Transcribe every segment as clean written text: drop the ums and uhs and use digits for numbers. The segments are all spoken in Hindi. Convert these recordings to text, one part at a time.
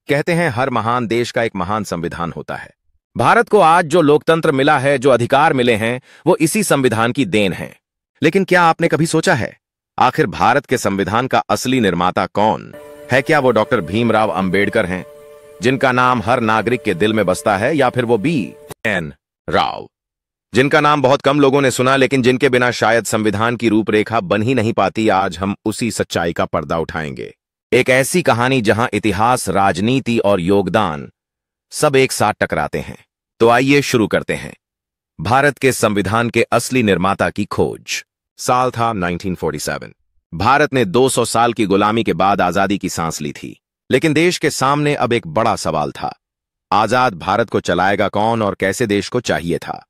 कहते हैं हर महान देश का एक महान संविधान होता है। भारत को आज जो लोकतंत्र मिला है, जो अधिकार मिले हैं, वो इसी संविधान की देन है। लेकिन क्या आपने कभी सोचा है, आखिर भारत के संविधान का असली निर्माता कौन है? क्या वो डॉक्टर भीमराव अंबेडकर हैं, जिनका नाम हर नागरिक के दिल में बसता है, या फिर वो B.N. राव, जिनका नाम बहुत कम लोगों ने सुना, लेकिन जिनके बिना शायद संविधान की रूपरेखा बन ही नहीं पाती? आज हम उसी सच्चाई का पर्दा उठाएंगे। एक ऐसी कहानी जहां इतिहास, राजनीति और योगदान सब एक साथ टकराते हैं। तो आइए शुरू करते हैं। भारत के संविधान के असली निर्माता की खोज। साल था 1947। भारत ने 200 साल की गुलामी के बाद आजादी की सांस ली थी, लेकिन देश के सामने अब एक बड़ा सवाल था। आजाद भारत को चलाएगा कौन और कैसे देश को चाहिए था?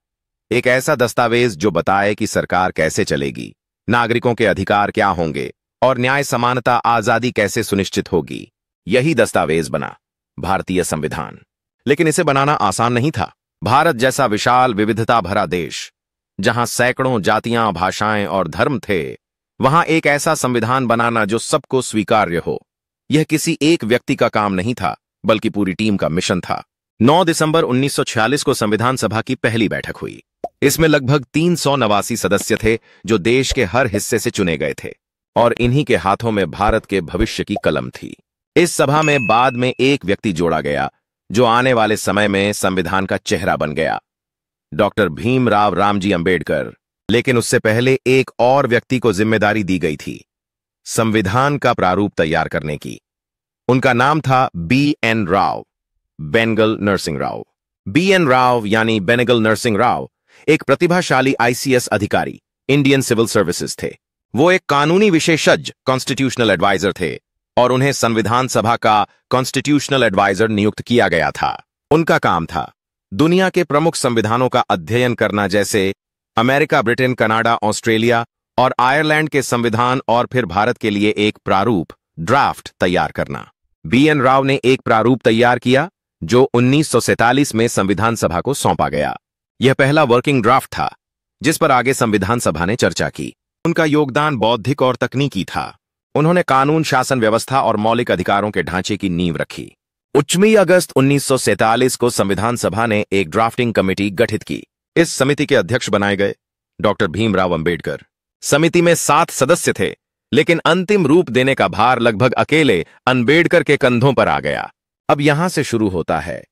एक ऐसा दस्तावेज जो बताए कि सरकार कैसे चलेगी, नागरिकों के अधिकार क्या होंगे और न्याय, समानता, आजादी कैसे सुनिश्चित होगी। यही दस्तावेज बना, भारतीय संविधान। लेकिन इसे बनाना आसान नहीं था। भारत जैसा विशाल, विविधता भरा देश, जहां सैकड़ों जातियां, भाषाएं और धर्म थे, वहां एक ऐसा संविधान बनाना जो सबको स्वीकार्य हो, यह किसी एक व्यक्ति का काम नहीं था, बल्कि पूरी टीम का मिशन था। 9 दिसंबर 1946 को संविधान सभा की पहली बैठक हुई। इसमें लगभग 389 सदस्य थे, जो देश के हर हिस्से से चुने गए थे, और इन्हीं के हाथों में भारत के भविष्य की कलम थी। इस सभा में बाद में एक व्यक्ति जोड़ा गया, जो आने वाले समय में संविधान का चेहरा बन गया, डॉक्टर भीमराव रामजी अंबेडकर। लेकिन उससे पहले एक और व्यक्ति को जिम्मेदारी दी गई थी, संविधान का प्रारूप तैयार करने की। उनका नाम था B.N. राव, बेनेगल नरसिंह राव। B.N. राव यानी बेनेगल नरसिंह राव एक प्रतिभाशाली ICS अधिकारी, इंडियन सिविल सर्विसेज थे। वो एक कानूनी विशेषज्ञ, कॉन्स्टिट्यूशनल एडवाइजर थे, और उन्हें संविधान सभा का कॉन्स्टिट्यूशनल एडवाइजर नियुक्त किया गया था। उनका काम था दुनिया के प्रमुख संविधानों का अध्ययन करना, जैसे अमेरिका, ब्रिटेन, कनाडा, ऑस्ट्रेलिया और आयरलैंड के संविधान, और फिर भारत के लिए एक प्रारूप, ड्राफ्ट तैयार करना। B.N. राव ने एक प्रारूप तैयार किया, जो 1947 में संविधान सभा को सौंपा गया। यह पहला वर्किंग ड्राफ्ट था, जिस पर आगे संविधान सभा ने चर्चा की। उनका योगदान बौद्धिक और तकनीकी था। उन्होंने कानून, शासन व्यवस्था और मौलिक अधिकारों के ढांचे की नींव रखी। 8 अगस्त 1947 को संविधान सभा ने एक ड्राफ्टिंग कमेटी गठित की। इस समिति के अध्यक्ष बनाए गए डॉक्टर भीमराव अंबेडकर। समिति में 7 सदस्य थे, लेकिन अंतिम रूप देने का भार लगभग अकेले अंबेडकर के कंधों पर आ गया। अब यहां से शुरू होता है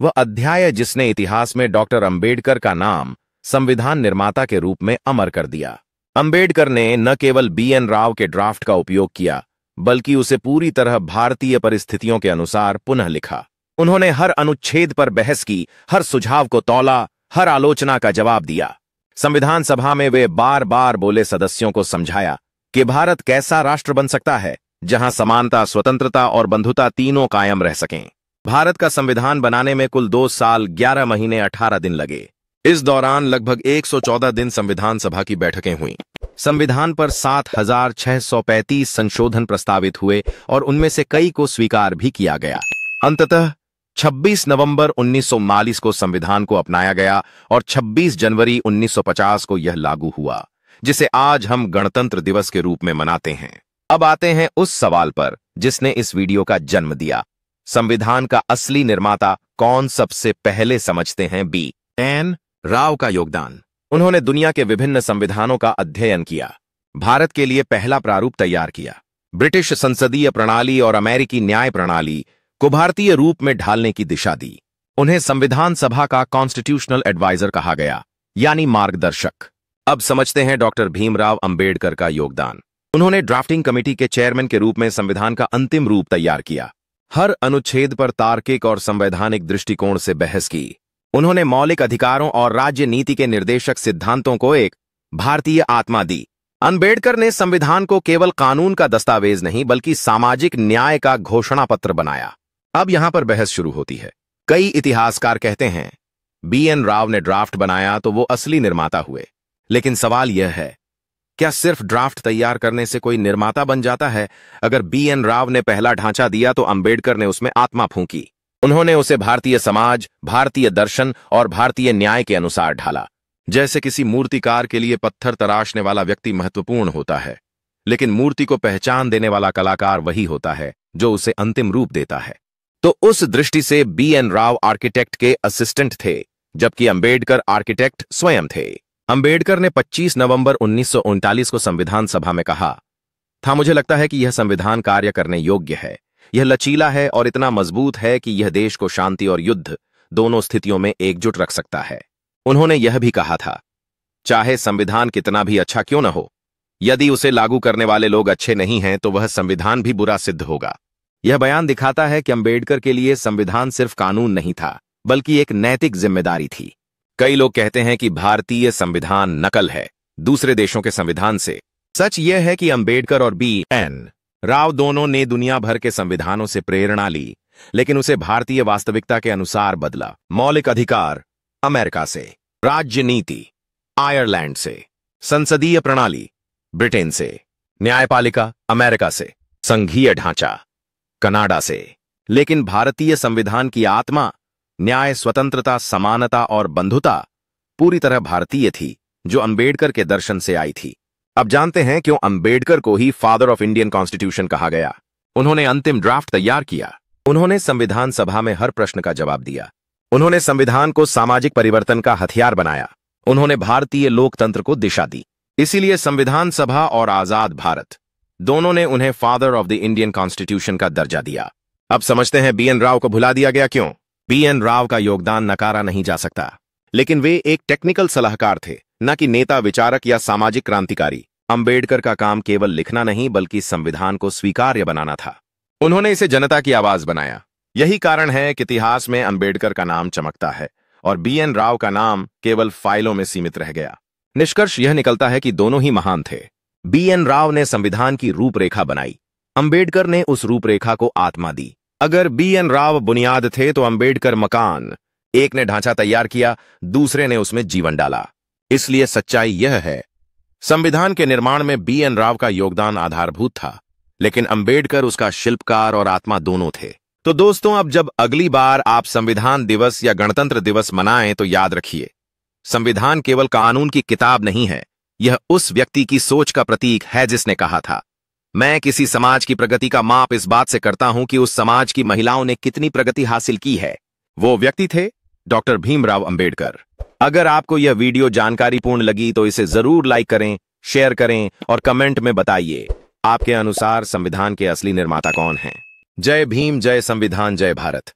वह अध्याय जिसने इतिहास में डॉक्टर अंबेडकर का नाम संविधान निर्माता के रूप में अमर कर दिया। अंबेडकर ने न केवल B.N. राव के ड्राफ्ट का उपयोग किया, बल्कि उसे पूरी तरह भारतीय परिस्थितियों के अनुसार पुनः लिखा। उन्होंने हर अनुच्छेद पर बहस की, हर सुझाव को तौला, हर आलोचना का जवाब दिया। संविधान सभा में वे बार बार बोले, सदस्यों को समझाया कि भारत कैसा राष्ट्र बन सकता है, जहां समानता, स्वतंत्रता और बंधुता तीनों कायम रह सकें। भारत का संविधान बनाने में कुल 2 साल 11 महीने 18 दिन लगे। इस दौरान लगभग 114 दिन संविधान सभा की बैठकें हुईं। संविधान पर 7,635 संशोधन प्रस्तावित हुए, और उनमें से कई को स्वीकार भी किया गया। अंततः 26 नवंबर 1939 को संविधान को अपनाया गया, और 26 जनवरी 1950 को यह लागू हुआ, जिसे आज हम गणतंत्र दिवस के रूप में मनाते हैं। अब आते हैं उस सवाल पर जिसने इस वीडियो का जन्म दिया। संविधान का असली निर्माता कौन? सबसे पहले समझते हैं B.N. राव का योगदान। उन्होंने दुनिया के विभिन्न संविधानों का अध्ययन किया, भारत के लिए पहला प्रारूप तैयार किया, ब्रिटिश संसदीय प्रणाली और अमेरिकी न्याय प्रणाली को भारतीय रूप में ढालने की दिशा दी। उन्हें संविधान सभा का कॉन्स्टिट्यूशनल एडवाइजर कहा गया, यानी मार्गदर्शक। अब समझते हैं डॉक्टर भीमराव अंबेडकर का योगदान। उन्होंने ड्राफ्टिंग कमेटी के चेयरमैन के रूप में संविधान का अंतिम रूप तैयार किया, हर अनुच्छेद पर तार्किक और संवैधानिक दृष्टिकोण से बहस की। उन्होंने मौलिक अधिकारों और राज्य नीति के निर्देशक सिद्धांतों को एक भारतीय आत्मा दी। अंबेडकर ने संविधान को केवल कानून का दस्तावेज नहीं, बल्कि सामाजिक न्याय का घोषणा पत्र बनाया। अब यहां पर बहस शुरू होती है। कई इतिहासकार कहते हैं B.N. राव ने ड्राफ्ट बनाया तो वो असली निर्माता हुए। लेकिन सवाल यह है, क्या सिर्फ ड्राफ्ट तैयार करने से कोई निर्माता बन जाता है? अगर B.N. राव ने पहला ढांचा दिया तो अंबेडकर ने उसमें आत्मा फूंकी। उन्होंने उसे भारतीय समाज, भारतीय दर्शन और भारतीय न्याय के अनुसार ढाला। जैसे किसी मूर्तिकार के लिए पत्थर तराशने वाला व्यक्ति महत्वपूर्ण होता है, लेकिन मूर्ति को पहचान देने वाला कलाकार वही होता है जो उसे अंतिम रूप देता है। तो उस दृष्टि से BN राव आर्किटेक्ट के असिस्टेंट थे, जबकि अंबेडकर आर्किटेक्ट स्वयं थे। अंबेडकर ने 25 नवंबर 1939 को संविधान सभा में कहा था, मुझे लगता है कि यह संविधान कार्य करने योग्य है। यह लचीला है और इतना मजबूत है कि यह देश को शांति और युद्ध दोनों स्थितियों में एकजुट रख सकता है। उन्होंने यह भी कहा था, चाहे संविधान कितना भी अच्छा क्यों न हो, यदि उसे लागू करने वाले लोग अच्छे नहीं हैं तो वह संविधान भी बुरा सिद्ध होगा। यह बयान दिखाता है कि अंबेडकर के लिए संविधान सिर्फ कानून नहीं था, बल्कि एक नैतिक जिम्मेदारी थी। कई लोग कहते हैं कि भारतीय संविधान नकल है दूसरे देशों के संविधान से। सच यह है कि अंबेडकर और BN राव दोनों ने दुनिया भर के संविधानों से प्रेरणा ली, लेकिन उसे भारतीय वास्तविकता के अनुसार बदला। मौलिक अधिकार अमेरिका से, राज्य नीति आयरलैंड से, संसदीय प्रणाली ब्रिटेन से, न्यायपालिका अमेरिका से, संघीय ढांचा कनाडा से। लेकिन भारतीय संविधान की आत्मा, न्याय, स्वतंत्रता, समानता और बंधुता पूरी तरह भारतीय थी, जो अंबेडकर के दर्शन से आई थी। अब जानते हैं क्यों अंबेडकर को ही फादर ऑफ इंडियन कॉन्स्टिट्यूशन कहा गया। उन्होंने अंतिम ड्राफ्ट तैयार किया, उन्होंने संविधान सभा में हर प्रश्न का जवाब दिया, उन्होंने संविधान को सामाजिक परिवर्तन का हथियार बनाया, उन्होंने भारतीय लोकतंत्र को दिशा दी। इसीलिए संविधान सभा और आजाद भारत दोनों ने उन्हें father of the Indian constitution का दर्जा दिया। अब समझते हैं BN राव को भुला दिया गया क्यों। BN राव का योगदान नकारा नहीं जा सकता, लेकिन वे एक टेक्निकल सलाहकार थे, न कि नेता, विचारक या सामाजिक क्रांतिकारी। अंबेडकर का काम केवल लिखना नहीं बल्कि संविधान को स्वीकार्य बनाना था। उन्होंने इसे जनता की आवाज बनाया। यही कारण है कि इतिहास में अंबेडकर का नाम चमकता है और BN राव का नाम केवल फाइलों में सीमित रह गया। निष्कर्ष यह निकलता है कि दोनों ही महान थे। BN राव ने संविधान की रूपरेखा बनाई, अंबेडकर ने उस रूपरेखा को आत्मा दी। अगर BN राव बुनियाद थे तो अंबेडकर मकान। एक ने ढांचा तैयार किया, दूसरे ने उसमें जीवन डाला। इसलिए सच्चाई यह है, संविधान के निर्माण में BN राव का योगदान आधारभूत था, लेकिन अंबेडकर उसका शिल्पकार और आत्मा दोनों थे। तो दोस्तों, अब जब अगली बार आप संविधान दिवस या गणतंत्र दिवस मनाएं तो याद रखिए, संविधान केवल कानून की किताब नहीं है, यह उस व्यक्ति की सोच का प्रतीक है जिसने कहा था, मैं किसी समाज की प्रगति का माप इस बात से करता हूं कि उस समाज की महिलाओं ने कितनी प्रगति हासिल की है। वो व्यक्ति थे डॉक्टर भीमराव अंबेडकर। अगर आपको यह वीडियो जानकारीपूर्ण लगी तो इसे जरूर लाइक करें, शेयर करें और कमेंट में बताइए आपके अनुसार संविधान के असली निर्माता कौन हैं। जय भीम, जय संविधान, जय भारत।